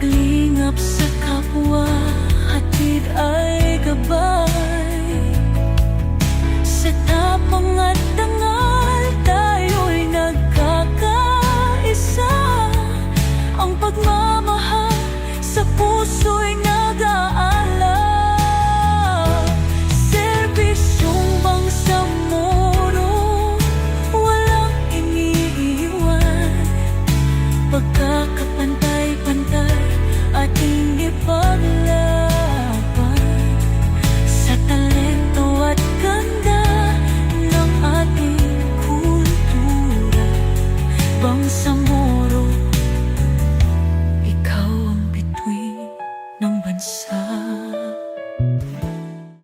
paglingap sa kapwa, hatid ay gabay. Sa tapang at dangal, tayo'y nagkakaisa. Ang pagmamahal sa puso'y nag-aalab. Serbisyong bangsamoro, walang iniiwan. Pagkakapantay-pantay ating ipaglaban. Sa talento at ganda ng ating kultura, Bangsamoro, ikaw ang bituin ng bansa.